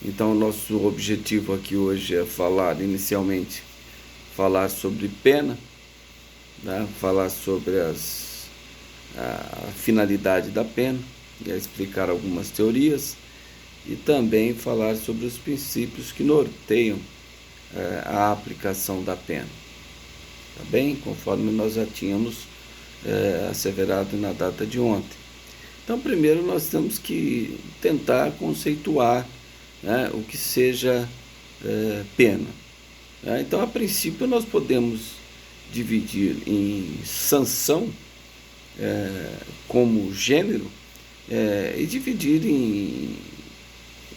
Então, nosso objetivo aqui hoje é inicialmente, falar sobre pena, né? Falar sobre a finalidade da pena, e explicar algumas teorias, e também falar sobre os princípios que norteiam a aplicação da pena. Tá bem? Conforme nós já tínhamos asseverado na data de ontem. Então, primeiro nós temos que tentar conceituar, né, o que seja pena. Então, a princípio, nós podemos dividir em sanção como gênero e dividir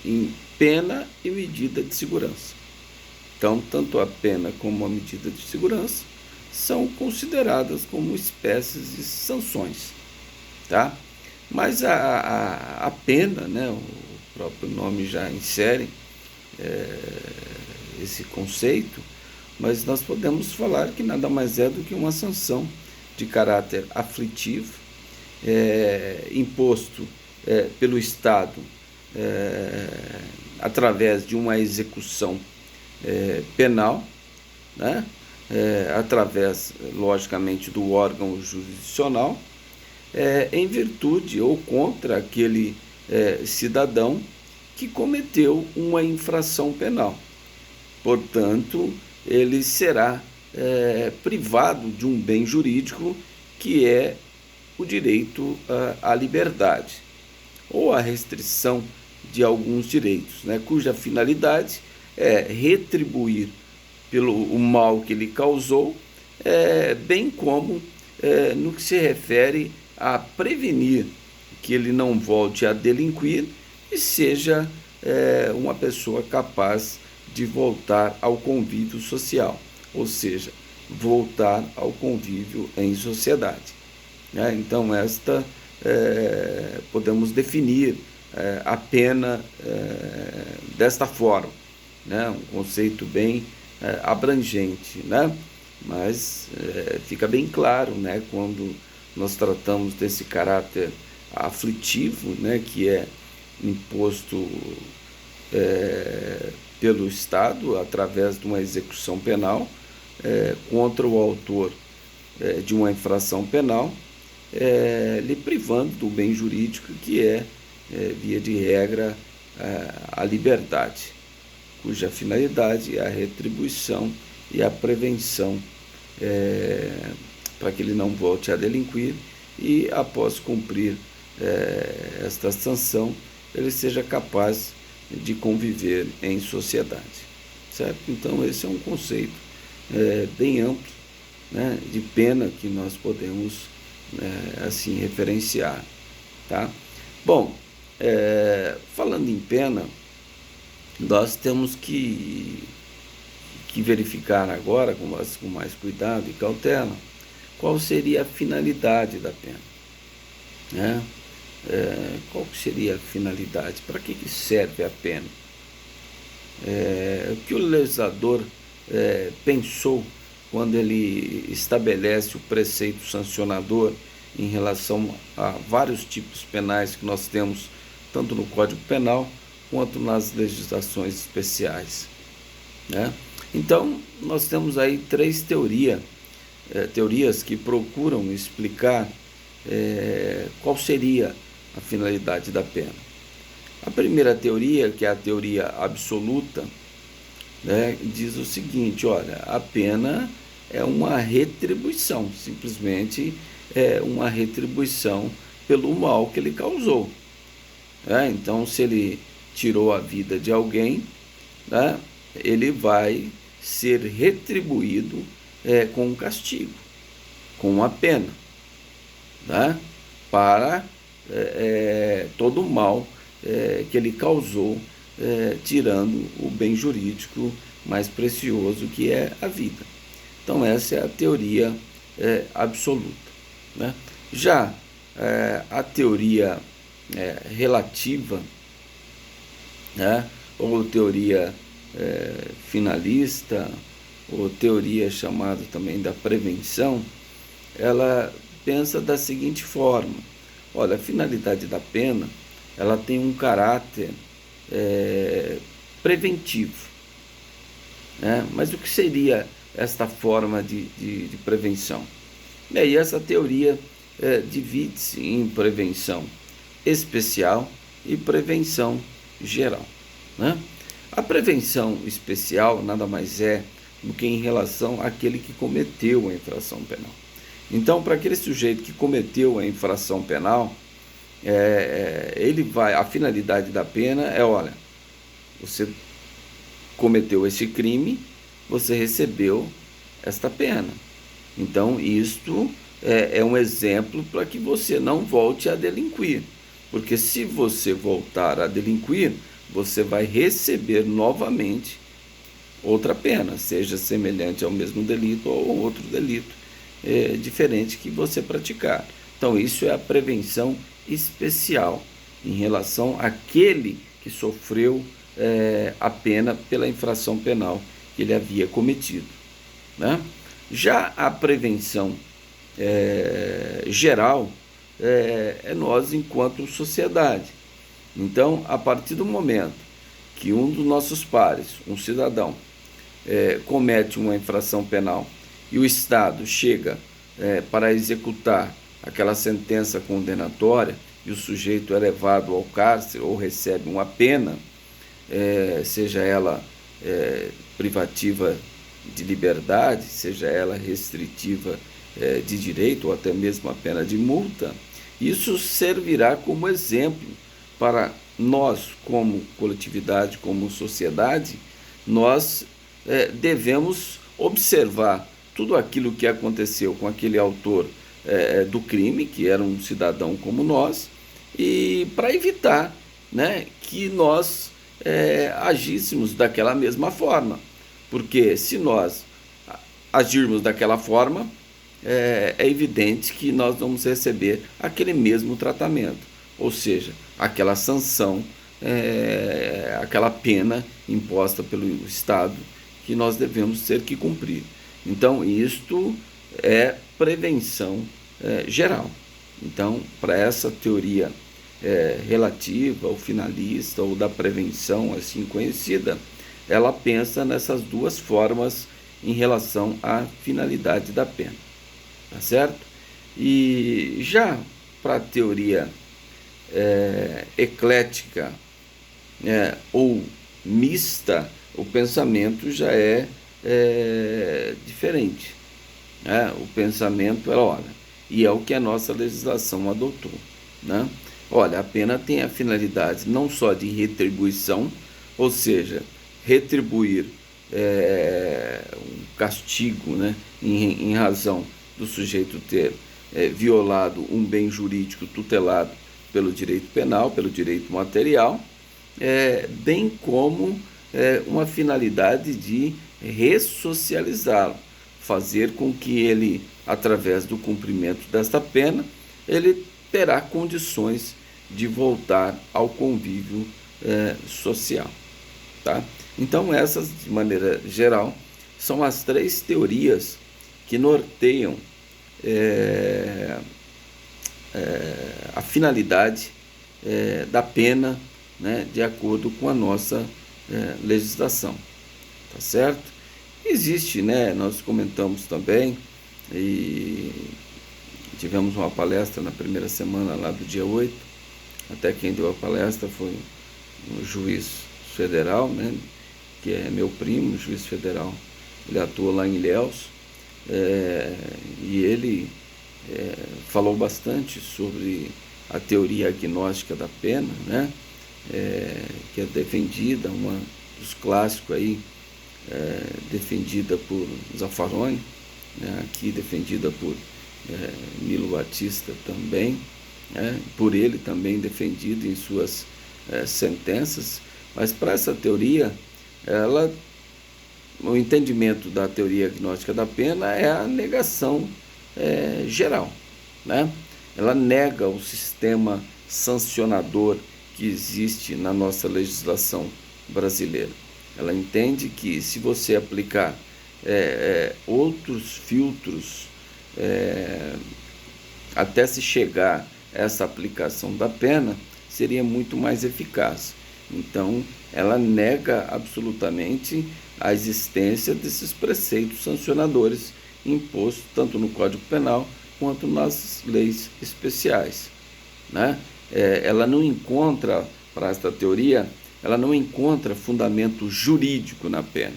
em pena e medida de segurança. Então, tanto a pena como a medida de segurança são consideradas como espécies de sanções, tá? Mas a pena, né, o próprio nome já insere esse conceito, mas nós podemos falar que nada mais é do que uma sanção de caráter aflitivo, imposto pelo Estado através de uma execução penal, né? Através, logicamente, do órgão jurisdicional, em virtude ou contra aquele cidadão que cometeu uma infração penal. Portanto, ele será privado de um bem jurídico que é o direito à liberdade, ou a restrição de alguns direitos, né, cuja finalidade é retribuir pelo o mal que ele causou, bem como no que se refere a prevenir que ele não volte a delinquir e seja uma pessoa capaz de voltar ao convívio social, ou seja, voltar ao convívio em sociedade. Então, podemos definir a pena desta forma, né? Um conceito bem abrangente, né? Mas fica bem claro, né, quando nós tratamos desse caráter aflitivo, né, que é imposto pelo Estado através de uma execução penal contra o autor de uma infração penal, lhe privando do bem jurídico que via de regra, a liberdade, cuja finalidade é a retribuição e a prevenção para que ele não volte a delinquir e, após cumprir esta sanção, ele seja capaz de conviver em sociedade, certo? Então, esse é um conceito bem amplo, né, de pena que nós podemos assim referenciar, tá? Bom, falando em pena, nós temos que verificar agora com mais cuidado e cautela qual seria a finalidade da pena, né? Qual seria a finalidade? Para que serve a pena? O que o legislador pensou quando ele estabelece o preceito sancionador em relação a vários tipos penais que nós temos, tanto no Código Penal quanto nas legislações especiais, né? Então, nós temos aí três teorias que procuram explicar qual seria a finalidade da pena. A primeira teoria, que é a teoria absoluta, né, diz o seguinte: olha, a pena é uma retribuição, simplesmente é uma retribuição pelo mal que ele causou. Então, se ele tirou a vida de alguém, né, ele vai ser retribuído com um castigo, com uma pena, né, para todo o mal que ele causou, tirando o bem jurídico mais precioso, que é a vida. Então, essa é a teoria absoluta, né? Já a teoria relativa, né, ou teoria finalista, ou teoria chamada também da prevenção, ela pensa da seguinte forma: olha, a finalidade da pena, ela tem um caráter preventivo, né? Mas o que seria esta forma de prevenção? E aí essa teoria divide-se em prevenção especial e prevenção geral, né? A prevenção especial nada mais é do que em relação àquele que cometeu a infração penal. Então, para aquele sujeito que cometeu a infração penal, a finalidade da pena é, olha, você cometeu esse crime, você recebeu esta pena. Então, isto é um exemplo para que você não volte a delinquir. Porque se você voltar a delinquir, você vai receber novamente outra pena, seja semelhante ao mesmo delito ou outro delito diferente que você praticar. Então, isso é a prevenção especial em relação àquele que sofreu a pena pela infração penal que ele havia cometido, né? Já a prevenção geral é nós enquanto sociedade. Então, a partir do momento que um dos nossos pares, um cidadão, comete uma infração penal e o Estado chega para executar aquela sentença condenatória e o sujeito é levado ao cárcere ou recebe uma pena, seja ela privativa de liberdade, seja ela restritiva de direito ou até mesmo a pena de multa, isso servirá como exemplo para nós, como coletividade, como sociedade. Nós devemos observar tudo aquilo que aconteceu com aquele autor do crime, que era um cidadão como nós, e para evitar, né, que nós agíssemos daquela mesma forma. Porque se nós agirmos daquela forma, é evidente que nós vamos receber aquele mesmo tratamento, ou seja, aquela sanção, aquela pena imposta pelo Estado que nós devemos ter que cumprir. Então, isto é prevenção geral. Então, para essa teoria relativa ou finalista ou da prevenção assim conhecida, ela pensa nessas duas formas em relação à finalidade da pena, tá certo? E já para a teoria eclética ou mista, o pensamento já é diferente, né? O pensamento e é o que a nossa legislação adotou, né? Olha, a pena tem a finalidade não só de retribuição, ou seja, retribuir um castigo, né, em razão do sujeito ter violado um bem jurídico tutelado pelo direito penal, pelo direito material, bem como uma finalidade de ressocializá-lo, fazer com que ele, através do cumprimento desta pena, ele terá condições de voltar ao convívio social, tá? Então, essas, de maneira geral, são as três teorias que norteiam a finalidade da pena, né, de acordo com a nossa legislação, tá certo? Existe, né, nós comentamos também, e tivemos uma palestra na primeira semana lá do dia 8, até quem deu a palestra foi um juiz federal, né, que é meu primo, juiz federal. Ele atua lá em Ilhéus, e ele falou bastante sobre a teoria agnóstica da pena, né, que é defendida, uma dos clássicos aí, defendida por Zaffaroni, né, aqui defendida por Milo Batista também, por ele também defendido em suas sentenças. Mas para essa teoria, o entendimento da teoria agnóstica da pena é a negação geral, né? Ela nega o sistema sancionador que existe na nossa legislação brasileira. Ela entende que se você aplicar outros filtros até se chegar a essa aplicação da pena, seria muito mais eficaz. Então, ela nega absolutamente a existência desses preceitos sancionadores impostos tanto no Código Penal quanto nas leis especiais, né? Ela não encontra, para esta teoria, ela não encontra fundamento jurídico na pena,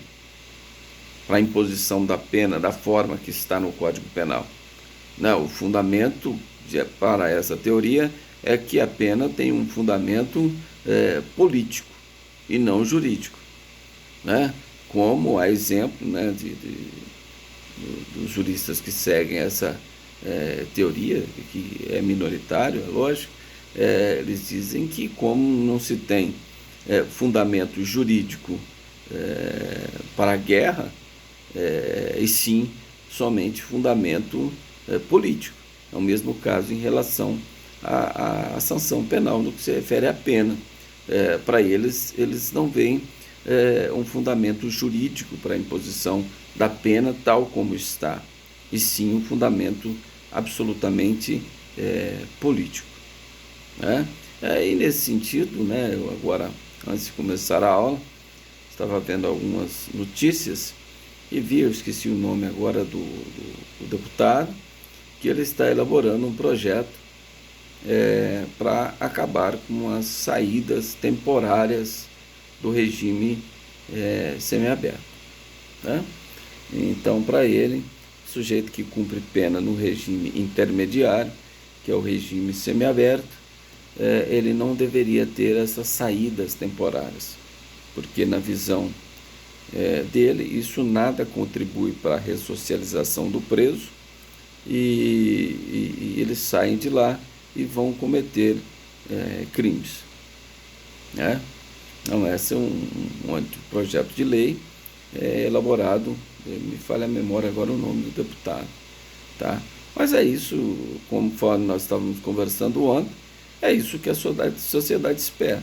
para a imposição da pena da forma que está no Código Penal. Não, o fundamento para essa teoria é que a pena tem um fundamento político e não jurídico, né? Como a exemplo, né, dos juristas que seguem essa teoria, que é minoritário, é lógico, eles dizem que como não se tem fundamento jurídico para a guerra, e sim somente fundamento político. É o mesmo caso em relação à sanção penal, no que se refere à pena. Para eles não veem um fundamento jurídico para a imposição da pena tal como está, e sim um fundamento absolutamente político, né? E nesse sentido, né, eu agora, antes de começar a aula, estava vendo algumas notícias e vi, eu esqueci o nome agora do deputado, que ele está elaborando um projeto para acabar com as saídas temporárias do regime semiaberto, né? Então, para ele, sujeito que cumpre pena no regime intermediário, que é o regime semiaberto, ele não deveria ter essas saídas temporárias, porque na visão dele isso nada contribui para a ressocialização do preso e eles saem de lá e vão cometer crimes, né? Então, esse é um projeto de lei elaborado, me falha a memória agora o nome do deputado, tá? Mas é isso, conforme nós estávamos conversando ontem, é isso que a sociedade espera.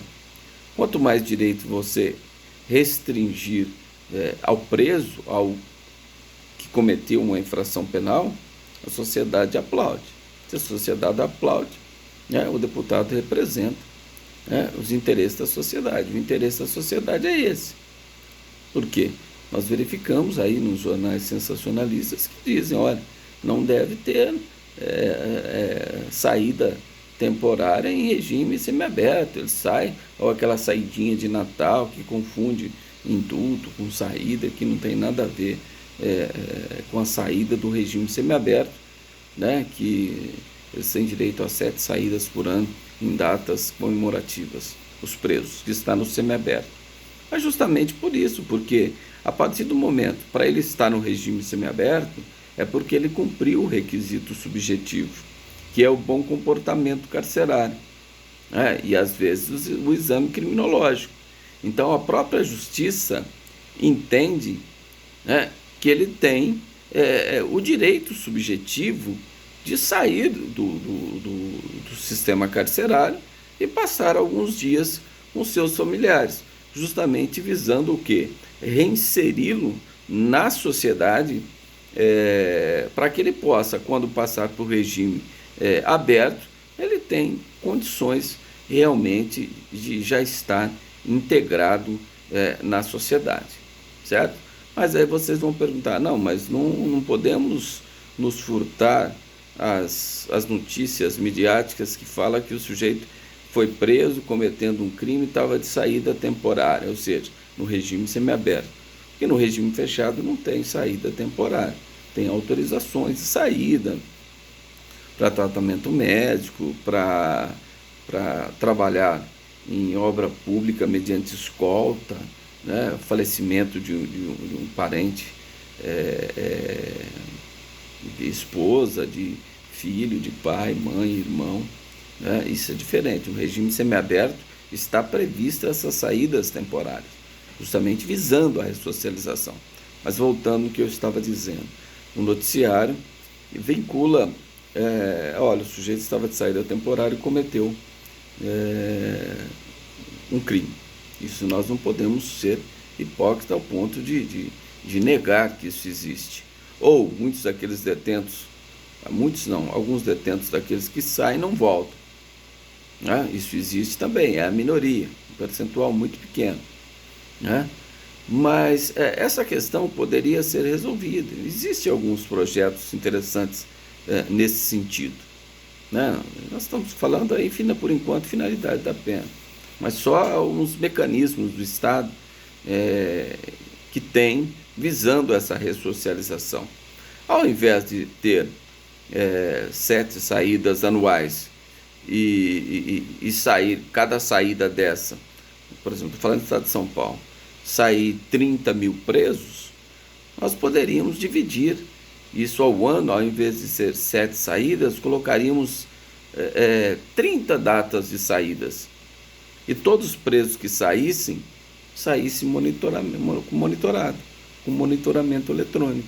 Quanto mais direito você restringir ao preso, ao que cometeu uma infração penal, a sociedade aplaude. Se a sociedade aplaude, né, o deputado representa os interesses da sociedade. O interesse da sociedade é esse. Por quê? Nós verificamos aí nos jornais sensacionalistas que dizem, olha, não deve ter saída temporária em regime semiaberto. Ele sai, ou aquela saidinha de Natal que confunde indulto com saída, que não tem nada a ver com a saída do regime semiaberto, né, que eles têm direito a 7 saídas por ano em datas comemorativas, os presos, que estão no semiaberto. Mas justamente por isso, porque a partir do momento, para ele estar no regime semiaberto, é porque ele cumpriu o requisito subjetivo, que é o bom comportamento carcerário, né? E às vezes o exame criminológico. Então a própria justiça entende, né, que ele tem o direito subjetivo de sair do sistema carcerário e passar alguns dias com seus familiares, justamente visando o quê? Reinseri-lo na sociedade, para que ele possa, quando passar por regime aberto, ele tem condições realmente de já estar integrado na sociedade, certo? Mas aí vocês vão perguntar, não, mas não podemos nos furtar as notícias midiáticas que falam que o sujeito foi preso cometendo um crime e estava de saída temporária, ou seja, no regime semiaberto. Porque no regime fechado não tem saída temporária, tem autorizações de saída para tratamento médico, para trabalhar em obra pública mediante escolta, né, falecimento de um parente, de esposa, de filho, de pai, mãe, irmão, né? Isso é diferente. O regime semiaberto está prevista essas saídas temporárias, justamente visando a ressocialização. Mas voltando ao que eu estava dizendo, o noticiário vincula, olha, o sujeito estava de saída temporária e cometeu um crime. Isso nós não podemos ser hipócritas ao ponto de negar que isso existe. Ou muitos daqueles detentos, muitos não, alguns detentos daqueles que saem não voltam. né? Isso existe também, é a minoria, um percentual muito pequeno, né? Mas essa questão poderia ser resolvida. Existem alguns projetos interessantes nesse sentido, né? Nós estamos falando aí, por enquanto, finalidade da pena, mas só alguns mecanismos do Estado que tem visando essa ressocialização. Ao invés de ter 7 saídas anuais e sair, cada saída dessa, por exemplo, falando do Estado de São Paulo, sair 30 mil presos, nós poderíamos dividir isso ao ano, ao invés de ser 7 saídas, colocaríamos 30 datas de saídas. E todos os presos que saíssem com monitoramento eletrônico.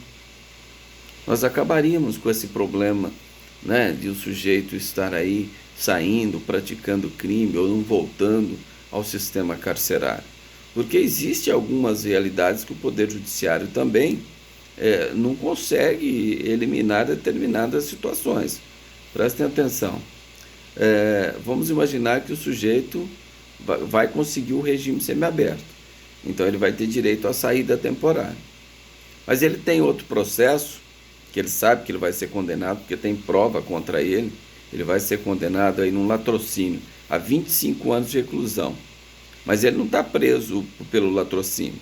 Nós acabaríamos com esse problema, né, de o sujeito estar aí saindo, praticando crime ou não voltando ao sistema carcerário. Porque existem algumas realidades que o Poder Judiciário também não consegue eliminar determinadas situações. Prestem atenção. Vamos imaginar que o sujeito vai conseguir o regime semiaberto. Então ele vai ter direito à saída temporária. Mas ele tem outro processo, que ele sabe que ele vai ser condenado, porque tem prova contra ele. Ele vai ser condenado aí num latrocínio a 25 anos de reclusão. Mas ele não está preso pelo latrocínio.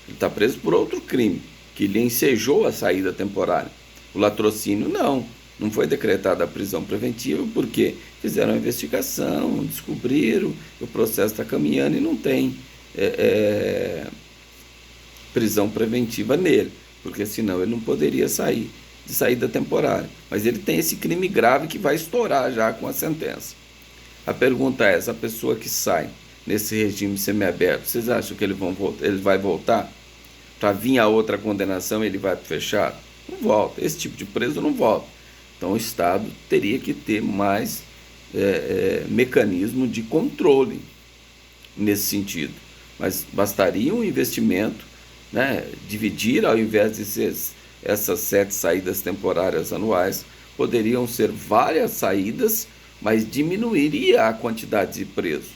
Ele está preso por outro crime, que lhe ensejou a saída temporária. O latrocínio não foi decretada a prisão preventiva, porque fizeram a investigação, descobriram, o processo está caminhando e não tem prisão preventiva nele, porque senão ele não poderia sair de saída temporária. Mas ele tem esse crime grave que vai estourar já com a sentença. A pergunta é, essa pessoa que sai nesse regime semiaberto, vocês acham que ele vai voltar? Para vir a outra condenação, ele vai fechar? Não volta. Esse tipo de preso não volta. Então o Estado teria que ter mais mecanismo de controle nesse sentido. Mas bastaria um investimento, né? Dividir, ao invés de ser essas 7 saídas temporárias anuais, poderiam ser várias saídas, mas diminuiria a quantidade de presos.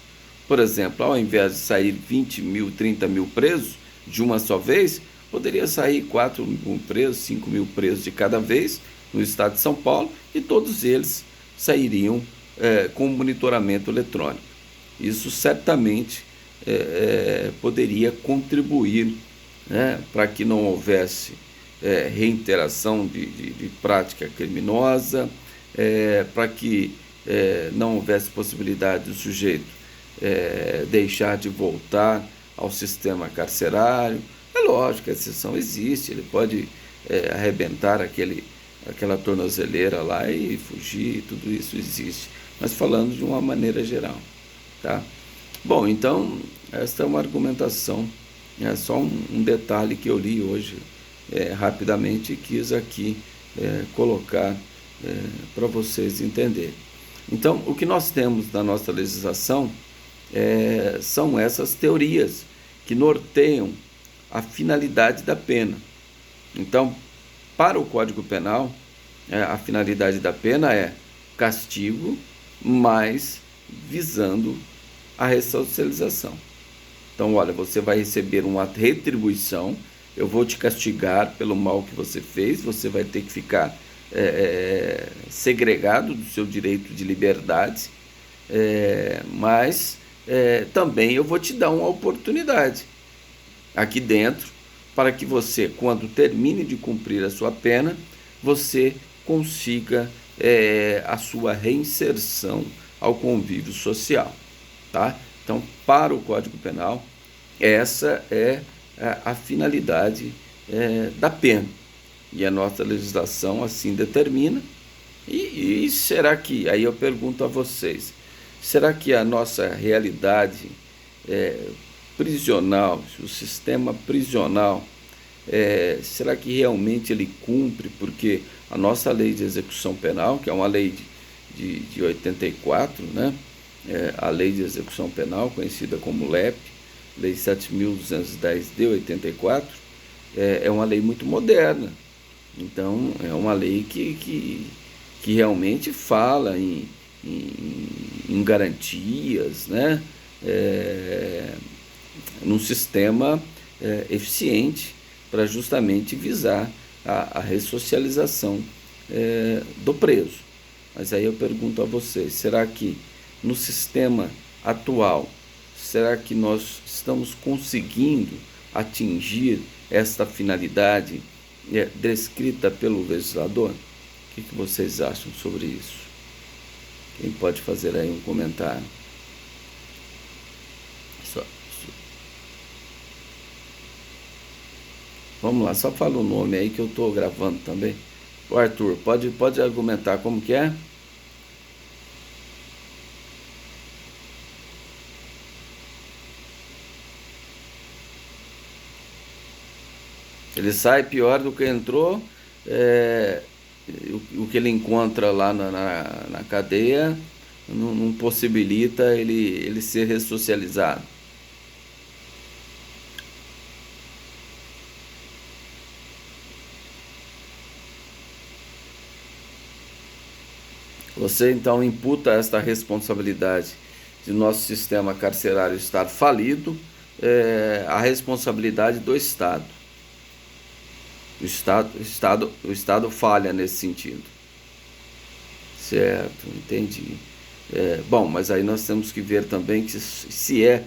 Por exemplo, ao invés de sair 20 mil, 30 mil presos de uma só vez, poderia sair 4 mil presos, 5 mil presos de cada vez no estado de São Paulo, e todos eles sairiam com monitoramento eletrônico. Isso certamente poderia contribuir, né, para que não houvesse reiteração de prática criminosa, para que não houvesse possibilidade do sujeito deixar de voltar ao sistema carcerário. É lógico que a exceção existe, ele pode arrebentar aquela tornozeleira lá e fugir, tudo isso existe, mas falando de uma maneira geral, tá? Bom, então, esta é uma argumentação, é só um detalhe que eu li hoje rapidamente e quis aqui colocar para vocês entenderem. Então, o que nós temos na nossa legislação são essas teorias que norteiam a finalidade da pena. Então, para o Código Penal, a finalidade da pena é castigo, mas visando a ressocialização. Então, olha, você vai receber uma retribuição, eu vou te castigar pelo mal que você fez, você vai ter que ficar segregado do seu direito de liberdade, mas também eu vou te dar uma oportunidade aqui dentro, para que você, quando termine de cumprir a sua pena, você consiga a sua reinserção ao convívio social, tá? Então, para o Código Penal, essa é a finalidade da pena, e a nossa legislação assim determina. E será que, aí eu pergunto a vocês, será que a nossa realidade prisional, o sistema prisional, será que realmente ele cumpre? Porque a nossa lei de execução penal, que é uma lei de 84, né? A lei de execução penal, conhecida como LEP, Lei 7.210 de 84, é uma lei muito moderna. Então, é uma lei que realmente fala em em garantias, né? Num sistema eficiente para justamente visar a ressocialização do preso. Mas aí eu pergunto a vocês, será que no sistema atual, será que nós estamos conseguindo atingir esta finalidade descrita pelo legislador? O que vocês acham sobre isso? Quem pode fazer aí um comentário? Vamos lá, só fala o nome aí que eu estou gravando também. O Arthur, pode argumentar como que é? Ele sai pior do que entrou, o que ele encontra lá na cadeia não possibilita ele ser ressocializado. Você então imputa esta responsabilidade de nosso sistema carcerário estar falido, a responsabilidade do Estado. O Estado falha nesse sentido. Certo, entendi. Bom, mas aí nós temos que ver também que se é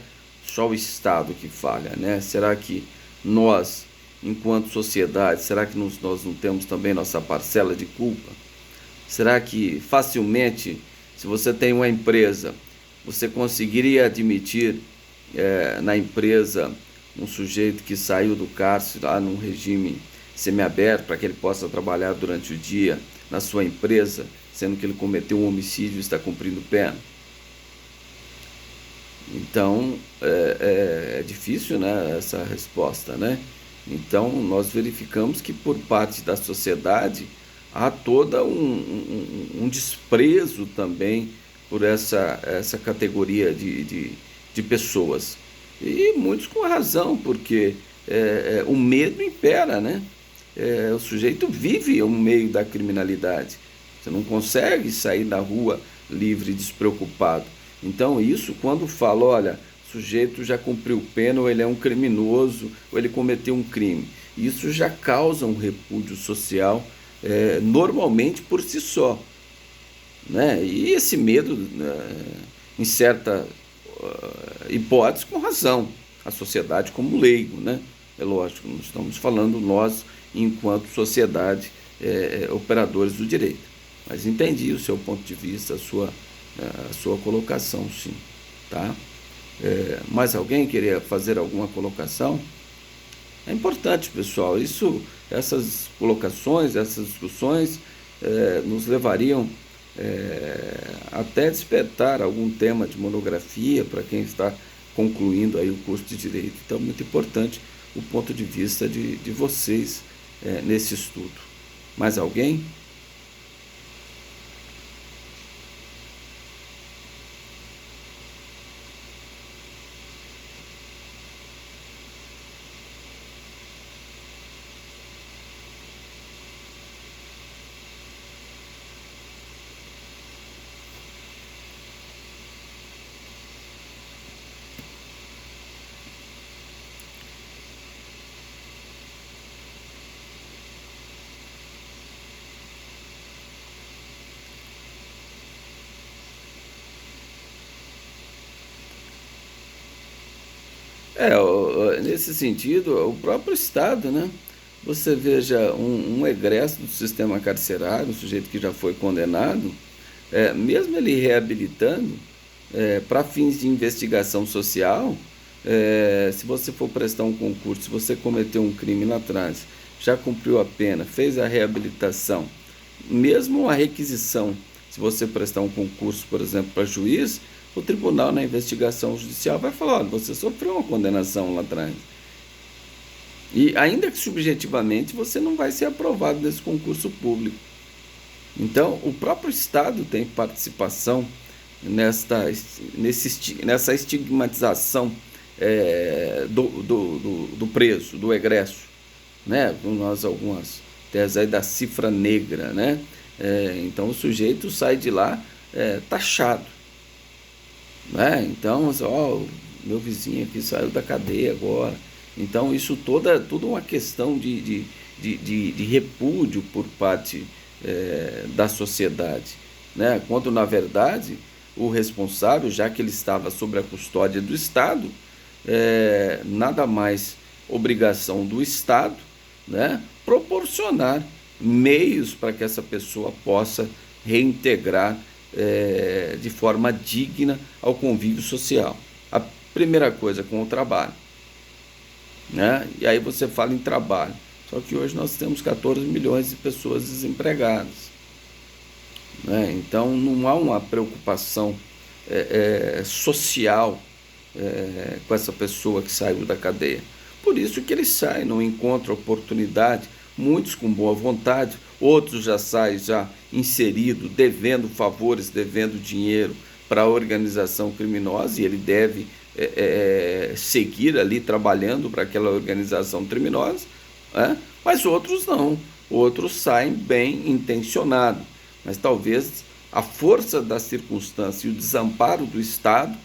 só o Estado que falha, né? Será que nós, enquanto sociedade, será que nós não temos também nossa parcela de culpa? Será que facilmente, se você tem uma empresa, você conseguiria admitir na empresa um sujeito que saiu do cárcere lá num regime semiaberto para que ele possa trabalhar durante o dia na sua empresa, sendo que ele cometeu um homicídio e está cumprindo pena? Então, é difícil, né, essa resposta, né? Então, nós verificamos que por parte da sociedade há toda um desprezo também por essa categoria de pessoas. E muitos com razão, porque o medo impera, né? O sujeito vive no meio da criminalidade. Você não consegue sair da rua livre e despreocupado. Então isso, quando fala, olha, o sujeito já cumpriu pena, ou ele é um criminoso, ou ele cometeu um crime, isso já causa um repúdio social, normalmente por si só, né? E esse medo, em certa hipótese, com razão, a sociedade como leigo, né? É lógico, nós estamos falando nós, enquanto sociedade, operadores do direito. Mas entendi o seu ponto de vista, a sua colocação, sim. Tá? Mais alguém queria fazer alguma colocação? É importante, pessoal, essas colocações, essas discussões nos levariam até despertar algum tema de monografia para quem está concluindo aí o curso de Direito. Então, muito importante o ponto de vista de vocês nesse estudo. Mais alguém? Nesse sentido, o próprio Estado, né? Você veja um egresso do sistema carcerário, um sujeito que já foi condenado, mesmo ele reabilitando, para fins de investigação social, se você for prestar um concurso, se você cometeu um crime lá atrás, já cumpriu a pena, fez a reabilitação, mesmo a requisição, se você prestar um concurso, por exemplo, para juiz, o tribunal na investigação judicial vai falar, olha, você sofreu uma condenação lá atrás. E ainda que subjetivamente você não vai ser aprovado nesse concurso público. Então, o próprio Estado tem participação nessa estigmatização do preso, do egresso, né? Com nós algumas teses aí da cifra negra, né? Então o sujeito sai de lá taxado, né? Então, ó, meu vizinho aqui saiu da cadeia agora. Então, isso tudo uma questão de repúdio por parte da sociedade, né? Quando, na verdade, o responsável, já que ele estava sob a custódia do Estado, nada mais obrigação do Estado, né, proporcionar meios para que essa pessoa possa reintegrar de forma digna ao convívio social. A primeira coisa com o trabalho, né? E aí você fala em trabalho. Só que hoje nós temos 14 milhões de pessoas desempregadas, né? Então não há uma preocupação social com essa pessoa que saiu da cadeia. Por isso que ele sai, não encontra oportunidade, muitos com boa vontade, outros já saem já inserido, devendo favores, devendo dinheiro para a organização criminosa, e ele deve seguir ali trabalhando para aquela organização criminosa, né? Mas outros não, outros saem bem intencionados, mas talvez a força da circunstância e o desamparo do Estado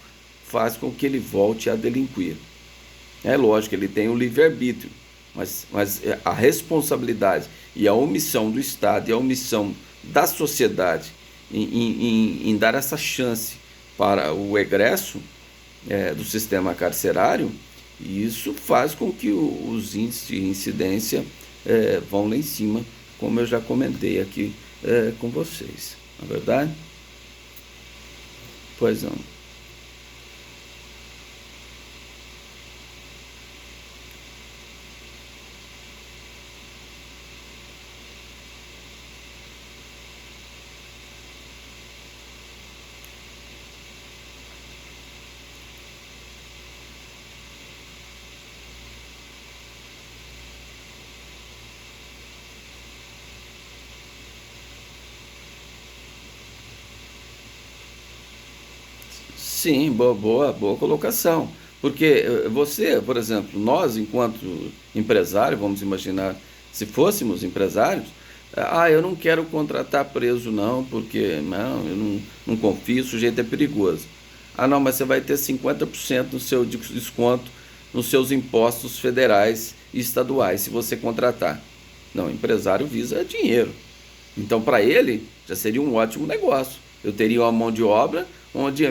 faz com que ele volte a delinquir. É lógico, ele tem o livre-arbítrio, mas a responsabilidade e a omissão do Estado e a omissão da sociedade em dar essa chance para o egresso do sistema carcerário, isso faz com que os índices de incidência vão lá em cima, como eu já comentei aqui com vocês. Não é verdade? Pois não. Sim, boa colocação. Porque você, por exemplo, nós, enquanto empresário, vamos imaginar, se fôssemos empresários, eu não quero contratar preso, não, porque não, eu não confio, o sujeito é perigoso. Ah, não, mas você vai ter 50% no seu desconto nos seus impostos federais e estaduais, se você contratar. Não, o empresário visa dinheiro. Então, para ele, já seria um ótimo negócio. Eu teria uma mão de obra onde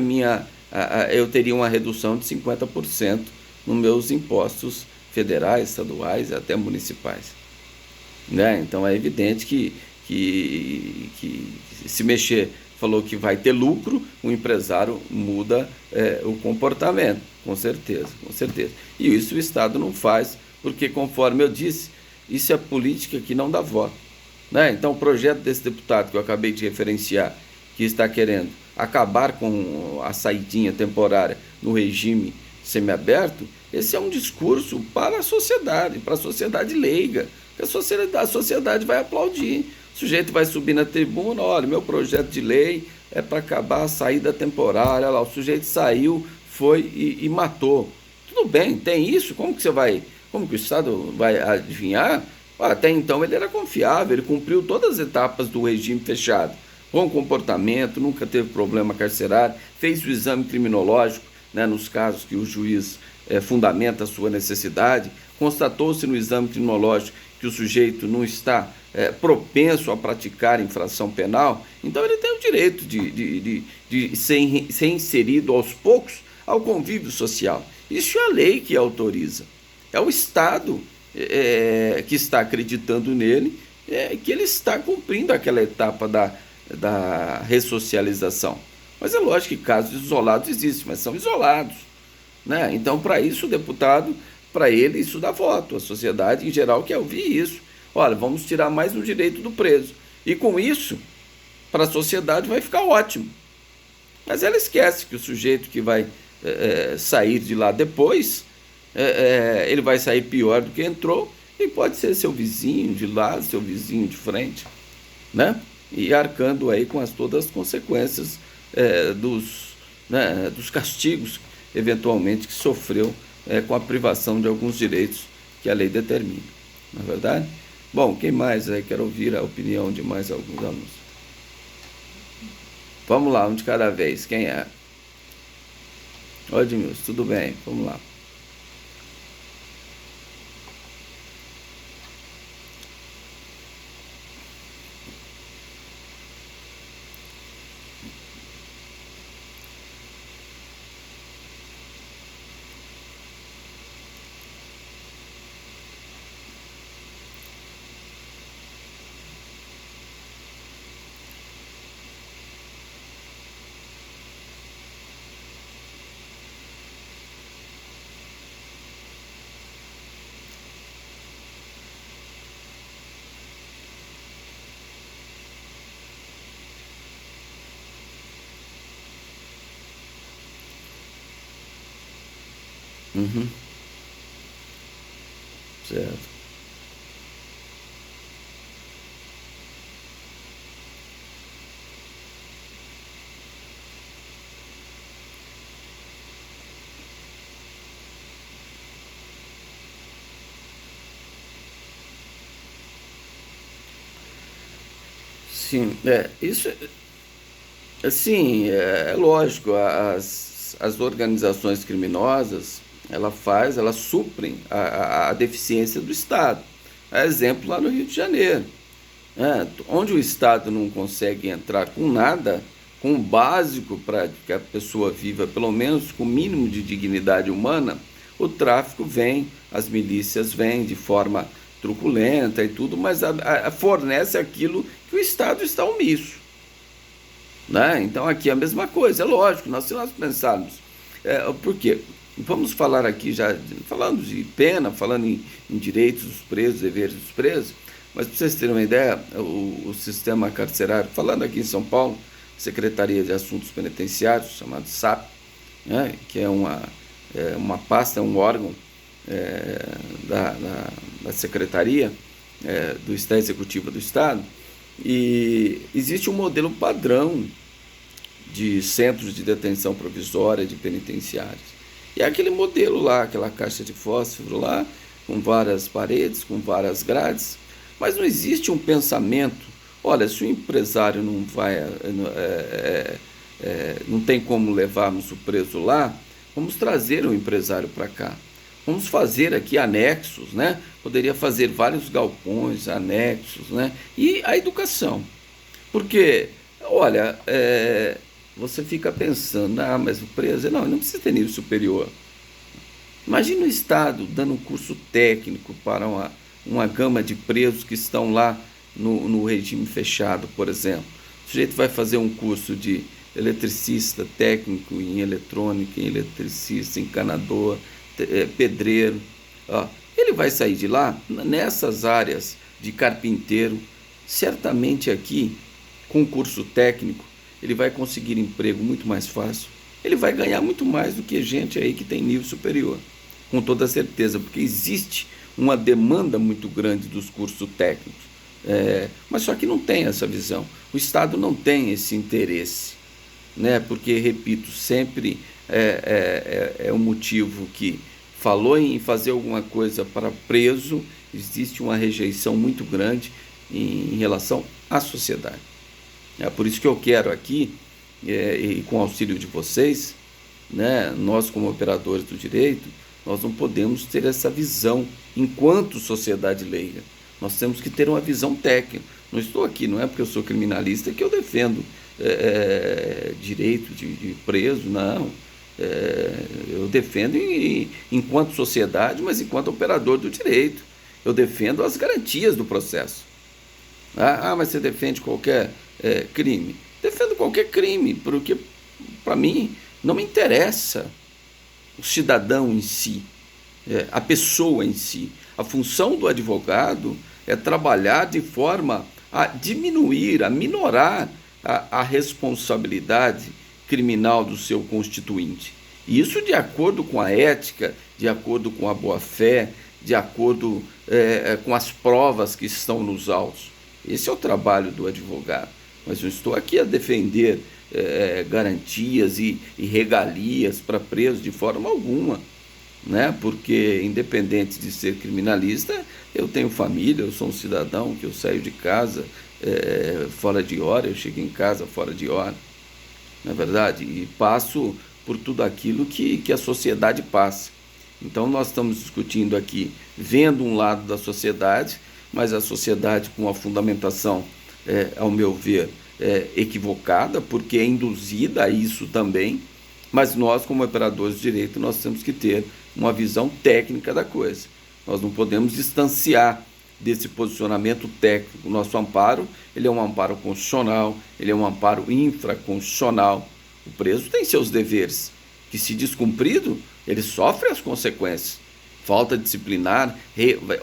eu teria uma redução de 50% nos meus impostos federais, estaduais e até municipais, né? Então é evidente que se mexer, falou que vai ter lucro, o empresário muda o comportamento, com certeza, com certeza. E isso o Estado não faz, porque, conforme eu disse, isso é política que não dá voto, né? Então o projeto desse deputado que eu acabei de referenciar, que está querendo acabar com a saidinha temporária no regime semiaberto, esse é um discurso para a sociedade leiga. A sociedade vai aplaudir. O sujeito vai subir na tribuna, olha, meu projeto de lei é para acabar a saída temporária. Olha lá, o sujeito saiu, foi e matou. Tudo bem, tem isso, como que o Estado vai adivinhar? Até então ele era confiável, ele cumpriu todas as etapas do regime fechado. Bom comportamento, nunca teve problema carcerário, fez o exame criminológico, né, nos casos que o juiz fundamenta a sua necessidade, constatou-se no exame criminológico que o sujeito não está propenso a praticar infração penal, então ele tem o direito de ser inserido aos poucos ao convívio social. Isso é a lei que autoriza. É o Estado que está acreditando nele, que ele está cumprindo aquela etapa da ressocialização. Mas é lógico que casos isolados existem, mas são isolados, né? Então, para isso, o deputado, para ele, isso dá voto. A sociedade, em geral, quer ouvir isso. Olha, vamos tirar mais um direito do preso. E com isso, para a sociedade vai ficar ótimo. Mas ela esquece que o sujeito que vai sair de lá depois, ele vai sair pior do que entrou, e pode ser seu vizinho de lado, seu vizinho de frente, né? E arcando aí com todas as consequências dos castigos, eventualmente, que sofreu com a privação de alguns direitos que a lei determina. Não é verdade? Bom, quem mais? Quero ouvir a opinião de mais alguns alunos. Vamos lá, um de cada vez. Quem é? Oi, Edmilson, tudo bem? Vamos lá. Uhum, certo. Sim, isso, assim, é lógico, as organizações criminosas, elas suprem a deficiência do Estado. Exemplo lá no Rio de Janeiro, onde o Estado não consegue entrar com nada, com o básico para que a pessoa viva, pelo menos com o mínimo de dignidade humana, o tráfico vem, as milícias vêm de forma truculenta e tudo, mas fornece aquilo que o Estado está omisso. Né? Então aqui é a mesma coisa, é lógico, se nós pensarmos, por quê? Vamos falar aqui já, falando de pena, falando em direitos dos presos, deveres dos presos, mas para vocês terem uma ideia, o sistema carcerário, falando aqui em São Paulo, Secretaria de Assuntos Penitenciários, chamado SAP, né? Que é uma pasta, um órgão da Secretaria da Executiva do Estado, e existe um modelo padrão de centros de detenção provisória de penitenciários. E é aquele modelo lá, aquela caixa de fósforo lá, com várias paredes, com várias grades, mas não existe um pensamento, olha, se o empresário não vai, não tem como levarmos o preso lá, vamos trazer o empresário para cá. Vamos fazer aqui anexos, né? Poderia fazer vários galpões, anexos, né? E a educação. Porque, olha, você fica pensando, mas o preso, não, não precisa ter nível superior. Imagina o Estado dando um curso técnico para uma gama de presos que estão lá no regime fechado, por exemplo. O sujeito vai fazer um curso de eletricista, técnico em eletrônica, em eletricista, encanador, pedreiro. Ó, ele vai sair de lá nessas áreas de carpinteiro, certamente aqui, com curso técnico, ele vai conseguir emprego muito mais fácil. Ele vai ganhar muito mais do que gente aí que tem nível superior, com toda certeza, porque existe uma demanda muito grande dos cursos técnicos. Mas só que não tem essa visão. O Estado não tem esse interesse, né? Porque, repito, sempre é um motivo que falou em fazer alguma coisa para preso, existe uma rejeição muito grande em relação à sociedade. É por isso que eu quero aqui, e com o auxílio de vocês, né, nós como operadores do direito, nós não podemos ter essa visão enquanto sociedade leiga. Nós temos que ter uma visão técnica. Não estou aqui, não é porque eu sou criminalista que eu defendo direito de preso, não. Eu defendo enquanto sociedade, mas enquanto operador do direito. Eu defendo as garantias do processo. Mas você defende qualquer crime. Defendo qualquer crime, porque para mim não me interessa o cidadão em si, a pessoa em si. A função do advogado é trabalhar de forma a diminuir, a minorar a responsabilidade criminal do seu constituinte. E isso de acordo com a ética, de acordo com a boa-fé, de acordo com as provas que estão nos autos. Esse é o trabalho do advogado. Mas eu estou aqui a defender garantias e regalias para presos de forma alguma, né? Porque, independente de ser criminalista, eu tenho família, eu sou um cidadão, que eu saio de casa fora de hora, eu chego em casa fora de hora. não é verdade? E passo por tudo aquilo que a sociedade passa. Então nós estamos discutindo aqui, vendo um lado da sociedade, mas a sociedade com a fundamentação, ao meu ver, equivocada, porque é induzida a isso também, mas nós, como operadores de direito, nós temos que ter uma visão técnica da coisa. Nós não podemos distanciar desse posicionamento técnico. O nosso amparo, ele é um amparo constitucional, ele é um amparo infraconstitucional. O preso tem seus deveres, que se descumprido, ele sofre as consequências. Falta disciplinar,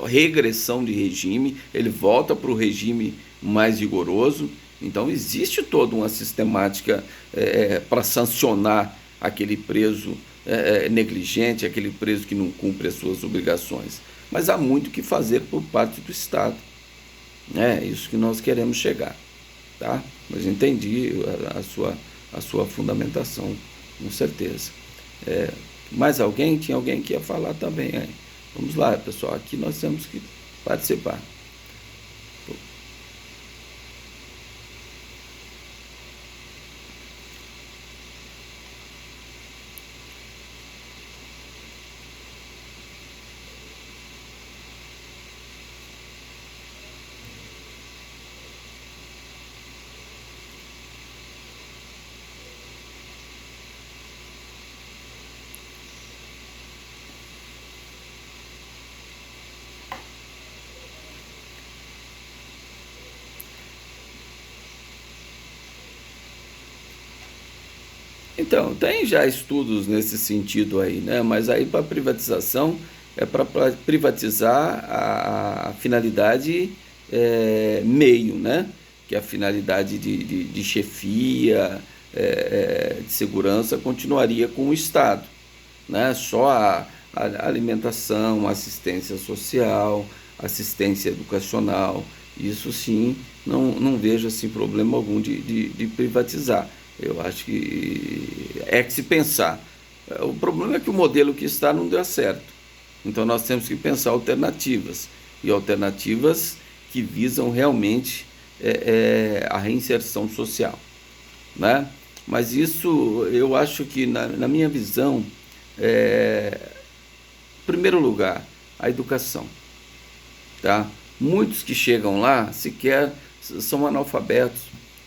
regressão de regime, ele volta para o regime mais rigoroso. Então existe toda uma sistemática para sancionar aquele preso negligente, aquele preso que não cumpre as suas obrigações. Mas há muito que fazer por parte do Estado. É isso que nós queremos chegar. Tá? Mas entendi a sua fundamentação, com certeza. Mais alguém? Tinha alguém que ia falar também. Vamos lá, pessoal. Aqui nós temos que participar. Então, tem já estudos nesse sentido aí, né? Mas aí para privatização é para privatizar a finalidade meio, né? Que é a finalidade de chefia, de segurança continuaria com o Estado, né? Só a alimentação, assistência social, assistência educacional, isso sim, não vejo assim problema algum de privatizar. Eu acho que é que se pensar. O problema é que o modelo que está não deu certo. Então nós temos que pensar alternativas. E alternativas que visam realmente a reinserção social. Né? Mas isso eu acho que, na minha visão, em primeiro lugar, a educação. Tá? Muitos que chegam lá sequer são analfabetos,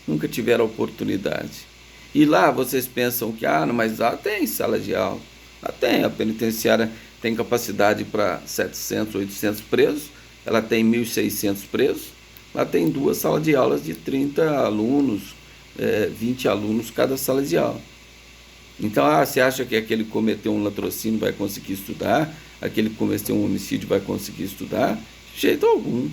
nunca tiveram oportunidade. E lá vocês pensam que, mas lá tem sala de aula, lá tem, a penitenciária tem capacidade para 700, 800 presos, ela tem 1.600 presos, lá tem 2 salas de aulas de 30 alunos, 20 alunos cada sala de aula. Então, você acha que aquele que cometeu um latrocínio vai conseguir estudar, aquele que cometeu um homicídio vai conseguir estudar? De jeito algum.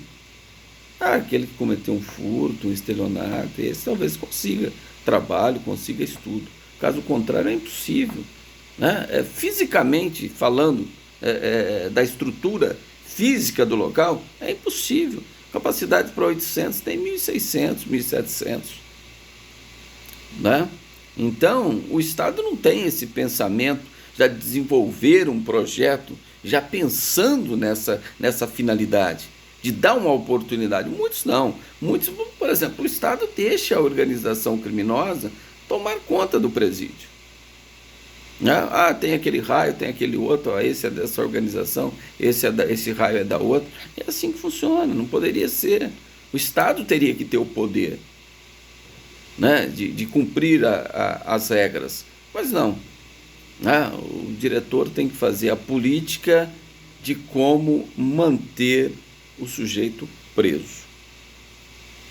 Aquele que cometeu um furto, um estelionato, esse talvez consiga trabalho, consiga estudo. Caso contrário, é impossível. Né? Fisicamente falando, da estrutura física do local, é impossível. Capacidade para 800, tem 1.600, 1.700. Né? Então, o Estado não tem esse pensamento já de desenvolver um projeto já pensando nessa finalidade, de dar uma oportunidade. Muitos não. Muitos, por exemplo, o Estado deixa a organização criminosa tomar conta do presídio. Tem aquele raio, tem aquele outro, esse é dessa organização, esse raio é da outra. É assim que funciona, não poderia ser. O Estado teria que ter o poder, né, de cumprir as regras, mas não. O diretor tem que fazer a política de como manter o sujeito preso.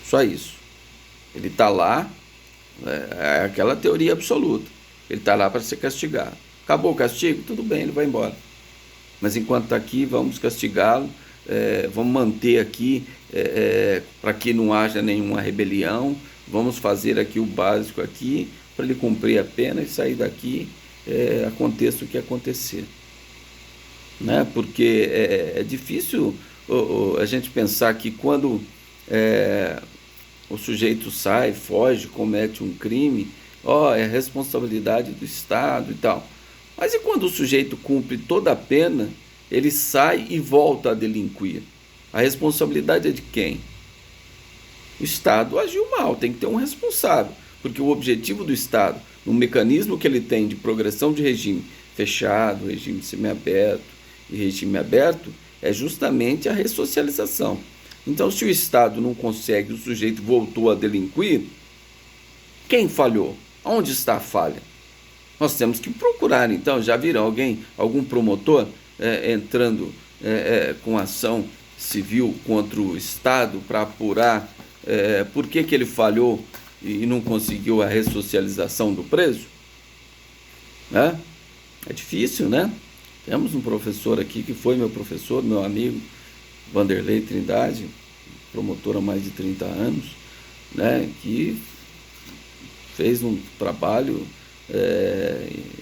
Só isso. Ele está lá, é aquela teoria absoluta. Ele está lá para ser castigado. Acabou o castigo? Tudo bem, ele vai embora. Mas enquanto está aqui, vamos castigá-lo, vamos manter aqui para que não haja nenhuma rebelião, vamos fazer aqui o básico aqui, para ele cumprir a pena e sair daqui, aconteça o que acontecer. Né? Porque é difícil a gente pensar que quando o sujeito sai, foge, comete um crime, é responsabilidade do Estado e tal. Mas e quando o sujeito cumpre toda a pena, ele sai e volta a delinquir? A responsabilidade é de quem? O Estado agiu mal, tem que ter um responsável, porque o objetivo do Estado, no mecanismo que ele tem de progressão de regime fechado, regime semiaberto e regime aberto, é justamente a ressocialização. Então, se o Estado não consegue, o sujeito voltou a delinquir, quem falhou? Onde está a falha? Nós temos que procurar, então, já viram algum promotor entrando com ação civil contra o Estado para apurar por que ele falhou e não conseguiu a ressocialização do preso? Né? É difícil, né? Temos um professor aqui que foi meu professor, meu amigo, Vanderlei Trindade, promotor há mais de 30 anos, né? Que fez um trabalho,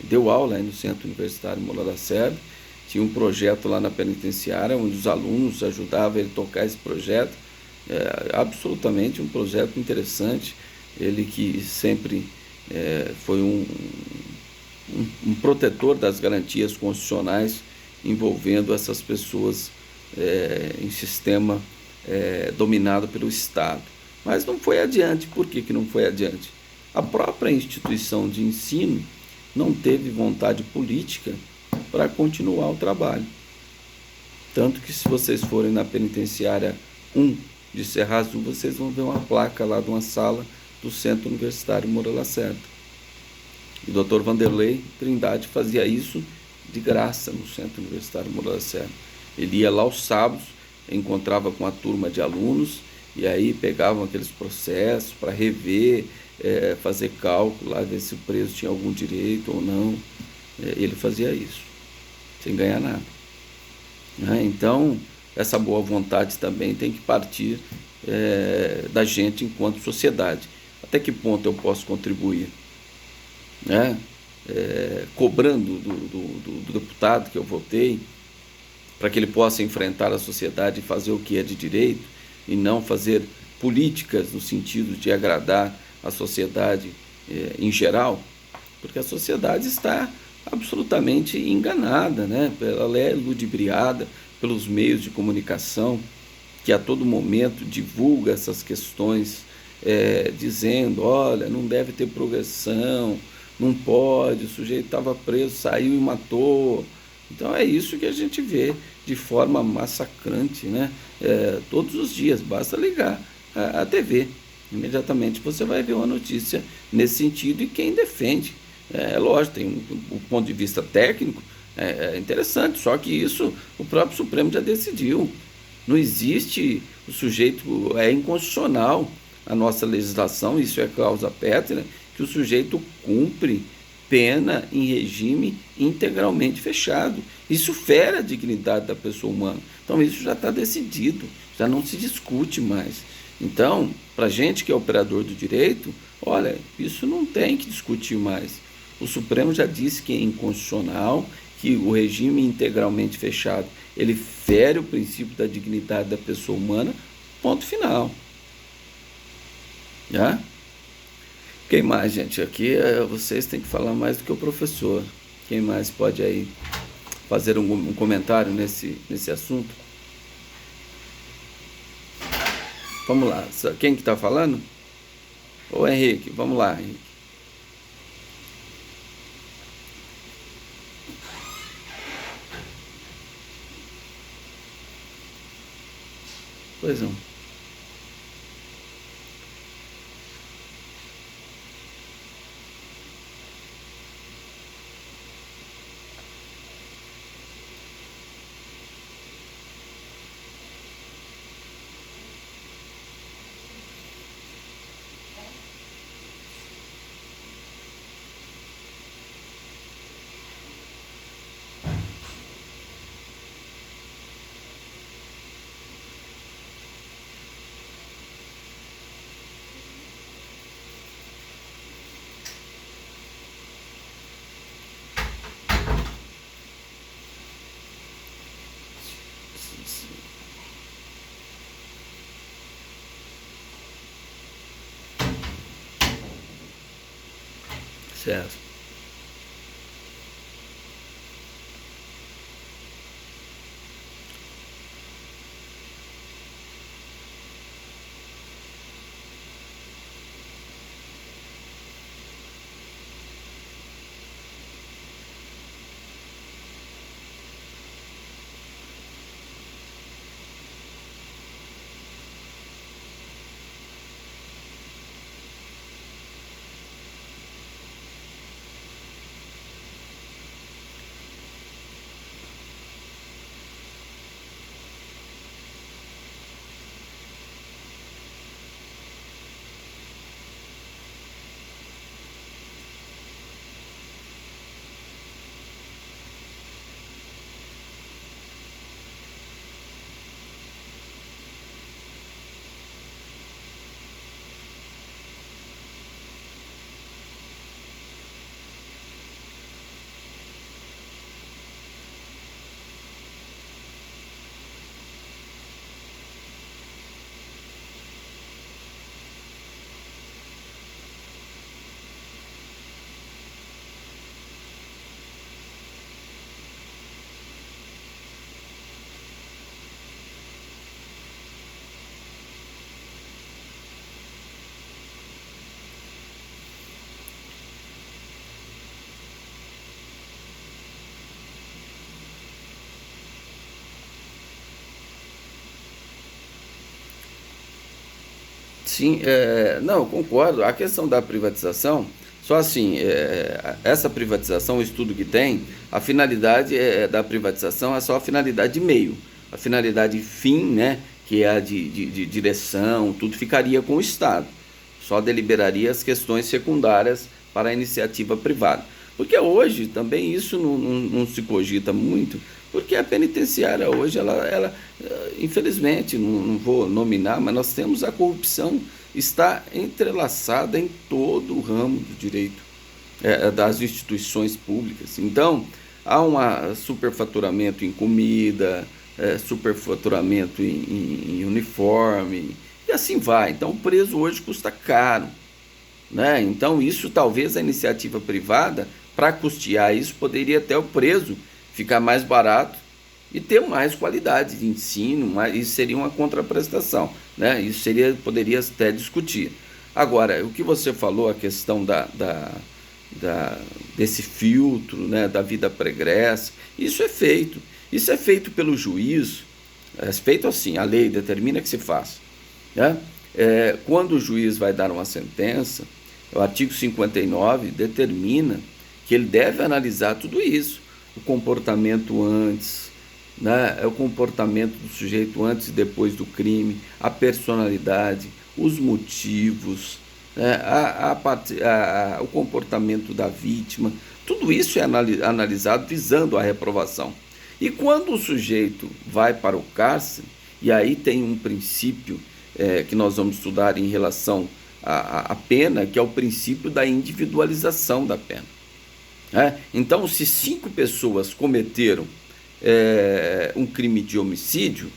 deu aula aí no Centro Universitário Moura Lacerda, tinha um projeto lá na penitenciária, onde os alunos ajudavam ele a tocar esse projeto, absolutamente um projeto interessante, ele que sempre foi um protetor das garantias constitucionais envolvendo essas pessoas em sistema dominado pelo Estado. Mas não foi adiante. Por que não foi adiante? A própria instituição de ensino não teve vontade política para continuar o trabalho. Tanto que se vocês forem na penitenciária 1 de Serra Azul, vocês vão ver uma placa lá de uma sala do Centro Universitário Moura Lacerda. E o Dr. Vanderlei Trindade fazia isso de graça no Centro Universitário Moura Lacerda. Ele ia lá aos sábados, encontrava com a turma de alunos, e aí pegavam aqueles processos para rever, fazer cálculo, lá, ver se o preso tinha algum direito ou não. Ele fazia isso, sem ganhar nada. Então, essa boa vontade também tem que partir da gente enquanto sociedade. Até que ponto eu posso contribuir? Cobrando do deputado que eu votei, para que ele possa enfrentar a sociedade e fazer o que é de direito, e não fazer políticas no sentido de agradar a sociedade em geral, porque a sociedade está absolutamente enganada, né? Ela é ludibriada pelos meios de comunicação, que a todo momento divulga essas questões, dizendo, olha, não deve ter progressão, não pode, o sujeito estava preso, saiu e matou. Então é isso que a gente vê de forma massacrante, né? Todos os dias, basta ligar a TV. Imediatamente você vai ver uma notícia nesse sentido e quem defende. Lógico, tem um ponto de vista técnico, interessante, só que isso o próprio Supremo já decidiu. Não existe, o sujeito é inconstitucional a nossa legislação, isso é causa pétrea, que o sujeito cumpre pena em regime integralmente fechado. Isso fere a dignidade da pessoa humana. Então isso já está decidido, já não se discute mais. Então, para a gente que é operador do direito, olha, isso não tem que discutir mais. O Supremo já disse que é inconstitucional, que o regime integralmente fechado, ele fere o princípio da dignidade da pessoa humana, ponto final. Já? Quem mais, gente? Aqui vocês têm que falar mais do que o professor. Quem mais pode aí fazer um comentário nesse assunto? Vamos lá. Quem que está falando? Ô Henrique, vamos lá, Henrique. Pois não. Certo. Sim, não, eu concordo. A questão da privatização, só assim, essa privatização, o estudo que tem, a finalidade da privatização é só a finalidade de meio. A finalidade fim, né, que é a de direção, tudo ficaria com o Estado. Só deliberaria as questões secundárias para a iniciativa privada. Porque hoje também isso não se cogita muito, porque a penitenciária hoje, ela infelizmente, não vou nominar, mas nós temos a corrupção, está entrelaçada em todo o ramo do direito, das instituições públicas. Então, há um superfaturamento em comida, superfaturamento em uniforme, e assim vai. Então, o preso hoje custa caro, né? Então, isso talvez a iniciativa privada, para custear isso, poderia até o preso ficar mais barato e ter mais qualidade de ensino, isso seria uma contraprestação, né? Isso poderia até discutir. Agora, o que você falou, a questão desse filtro, né, da vida pregressa, isso é feito pelo juiz, é feito assim, a lei determina que se faça, né? Quando o juiz vai dar uma sentença, o artigo 59 determina que ele deve analisar tudo isso, o comportamento antes, né, o comportamento do sujeito antes e depois do crime, a personalidade, os motivos, né, o comportamento da vítima, tudo isso é analisado visando a reprovação. E quando o sujeito vai para o cárcere, e aí tem um princípio que nós vamos estudar em relação à pena, que é o princípio da individualização da pena. Então, se 5 pessoas cometeram um crime de homicídio,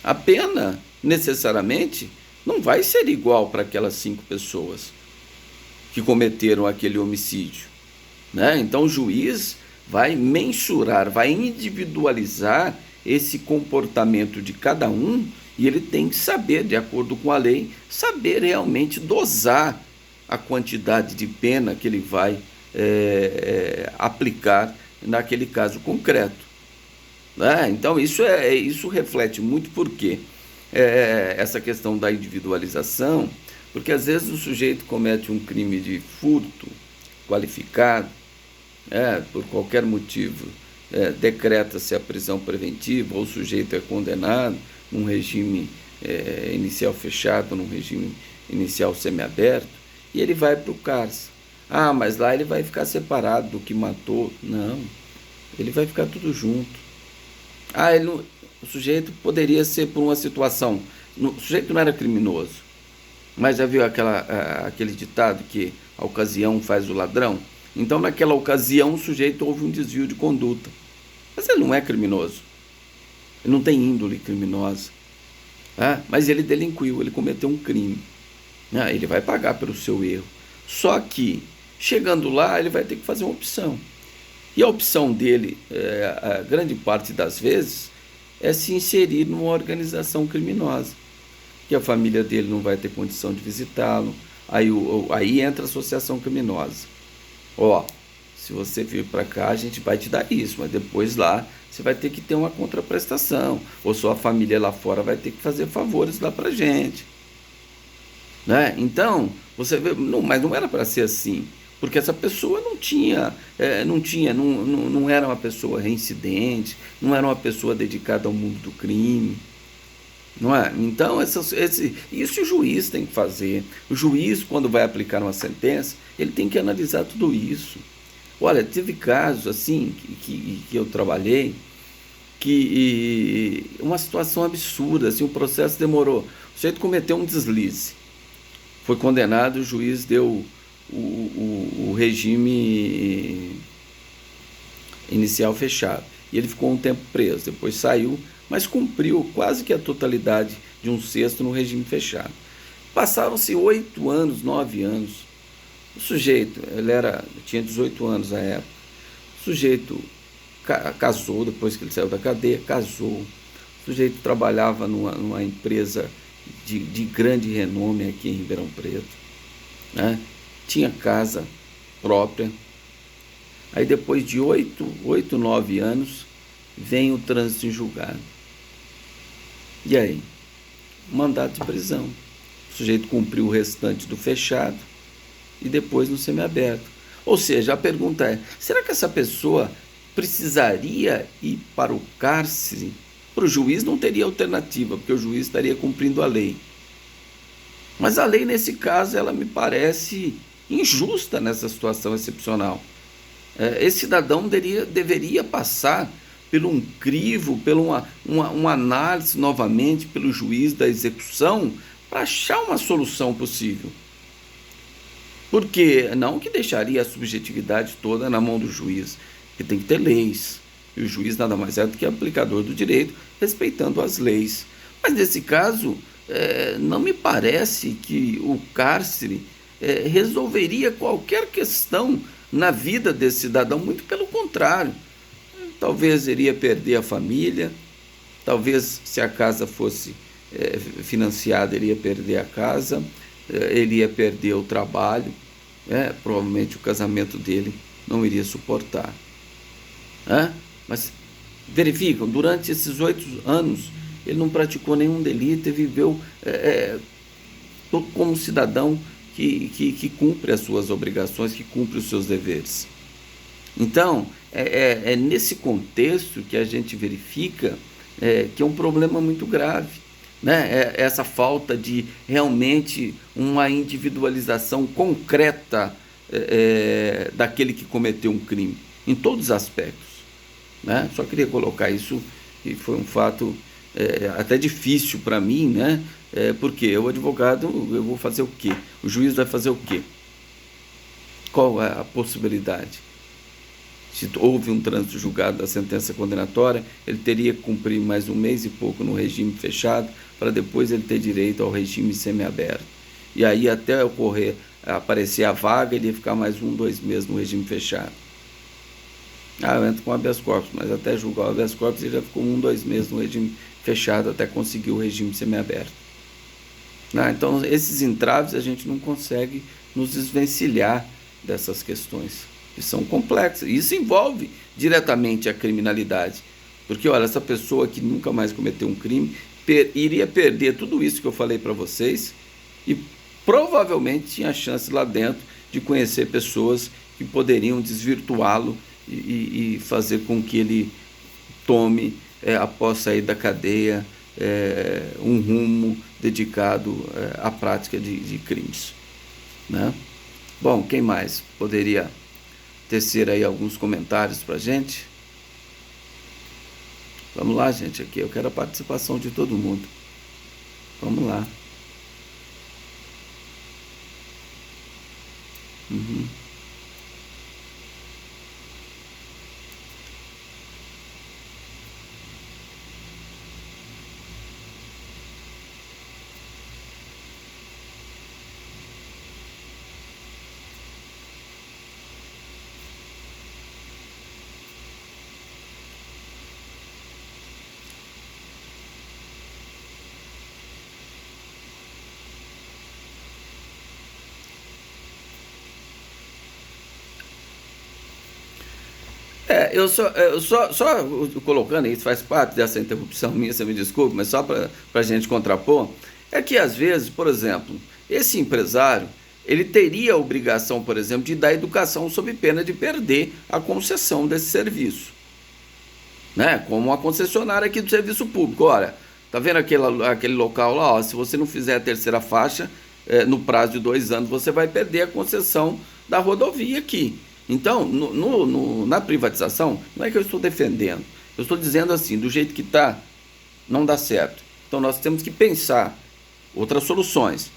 a pena necessariamente não vai ser igual para aquelas 5 pessoas que cometeram aquele homicídio, né? Então o juiz vai mensurar, vai individualizar esse comportamento de cada um, e ele tem que saber, de acordo com a lei, saber realmente dosar a quantidade de pena que ele vai aplicar naquele caso concreto, né? Então isso reflete muito porque essa questão da individualização, porque às vezes o sujeito comete um crime de furto qualificado, por qualquer motivo, decreta-se a prisão preventiva, ou o sujeito é condenado num regime inicial fechado, num regime inicial semiaberto, e ele vai para o cárcere. Mas lá ele vai ficar separado do que matou. Não, ele vai ficar tudo junto. O sujeito poderia ser por uma situação, o sujeito não era criminoso, mas já viu aquele ditado que a ocasião faz o ladrão? Então naquela ocasião o sujeito houve um desvio de conduta, mas ele não é criminoso, ele não tem índole criminosa, mas ele delinquiu, ele cometeu um crime, ele vai pagar pelo seu erro. Só que chegando lá ele vai ter que fazer uma opção, e a opção dele, a grande parte das vezes, é se inserir numa organização criminosa, que a família dele não vai ter condição de visitá-lo, aí entra a associação criminosa. Se você vir para cá, a gente vai te dar isso, mas depois lá você vai ter que ter uma contraprestação, ou sua família lá fora vai ter que fazer favores lá para gente, né? Então, você vê, mas não era para ser assim, porque essa pessoa não era uma pessoa reincidente, não era uma pessoa dedicada ao mundo do crime, não é? Então, isso o juiz tem que fazer. O juiz, quando vai aplicar uma sentença, ele tem que analisar tudo isso. Olha, teve casos assim que eu trabalhei, que uma situação absurda, assim, o processo demorou. O sujeito cometeu um deslize, foi condenado, o juiz deu o regime inicial fechado, e ele ficou um tempo preso, depois saiu, mas cumpriu quase que a totalidade de um sexto no regime fechado. Passaram-se 8 anos, 9 anos, o sujeito, tinha 18 anos na época, o sujeito casou, depois que ele saiu da cadeia, casou, o sujeito trabalhava numa empresa de grande renome aqui em Ribeirão Preto, né? Tinha casa própria. Aí depois de 8, 9 anos, vem o trânsito em julgado. E aí? Mandato de prisão. O o sujeito cumpriu o restante do fechado e depois no semiaberto. Ou seja, a pergunta é, será que essa pessoa precisaria ir para o cárcere? Para o juiz não teria alternativa, porque o juiz estaria cumprindo a lei. Mas a lei, nesse caso, ela me parece injusta nessa situação excepcional. Esse cidadão deveria passar por um crivo, por uma análise novamente pelo juiz da execução para achar uma solução possível. Porque não que deixaria a subjetividade toda na mão do juiz, que tem que ter leis. E o juiz nada mais é do que aplicador do direito, respeitando as leis. Mas nesse caso, não me parece que o cárcere resolveria qualquer questão na vida desse cidadão, muito pelo contrário. Talvez iria perder a família, talvez se a casa fosse financiada, ele ia perder a casa, ele ia perder o trabalho, provavelmente o casamento dele não iria suportar. Mas verificam, durante esses 8 anos, ele não praticou nenhum delito e viveu como cidadão que cumpre as suas obrigações, que cumpre os seus deveres. Então, é nesse contexto que a gente verifica que é um problema muito grave, né? Essa falta de realmente uma individualização concreta daquele que cometeu um crime, em todos os aspectos, né? Só queria colocar isso, que foi um fato até difícil para mim, né? Porque o advogado, eu vou fazer o quê? O juiz vai fazer o quê? Qual é a possibilidade? Se houve um trânsito julgado da sentença condenatória, ele teria que cumprir mais 1 mês e pouco no regime fechado, para depois ele ter direito ao regime semiaberto. E aí, até aparecer a vaga, ele ia ficar mais 1, 2 meses no regime fechado. Eu entro com habeas corpus, mas até julgar o habeas corpus ele já ficou 1, 2 meses no regime fechado até conseguir o regime semiaberto. Então, esses entraves a gente não consegue nos desvencilhar dessas questões, que são complexas. Isso envolve diretamente a criminalidade. Porque, olha, essa pessoa que nunca mais cometeu um crime iria perder tudo isso que eu falei para vocês e provavelmente tinha chance lá dentro de conhecer pessoas que poderiam desvirtuá-lo e fazer com que ele tome, após sair da cadeia, um rumo dedicado à prática de crimes, né? Bom, quem mais poderia tecer aí alguns comentários para a gente? Vamos lá, gente, aqui eu quero a participação de todo mundo. Vamos lá. Só colocando, isso faz parte dessa interrupção minha, você me desculpe, mas só para a gente contrapor, é que às vezes, por exemplo, esse empresário, ele teria a obrigação, por exemplo, de dar educação sob pena de perder a concessão desse serviço, né? Como a concessionária aqui do serviço público. Olha, tá vendo aquele local lá? Ó, se você não fizer a terceira faixa, no prazo de 2 anos, você vai perder a concessão da rodovia aqui. Então, na privatização, não é que eu estou defendendo, eu estou dizendo assim, do jeito que está, não dá certo. Então, nós temos que pensar outras soluções.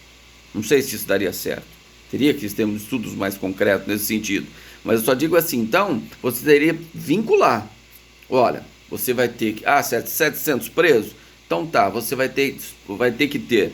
Não sei se isso daria certo. Teria que ter estudos mais concretos nesse sentido. Mas eu só digo assim, então, você teria que vincular. Olha, você vai ter que... 700 presos? Então tá, você vai ter que ter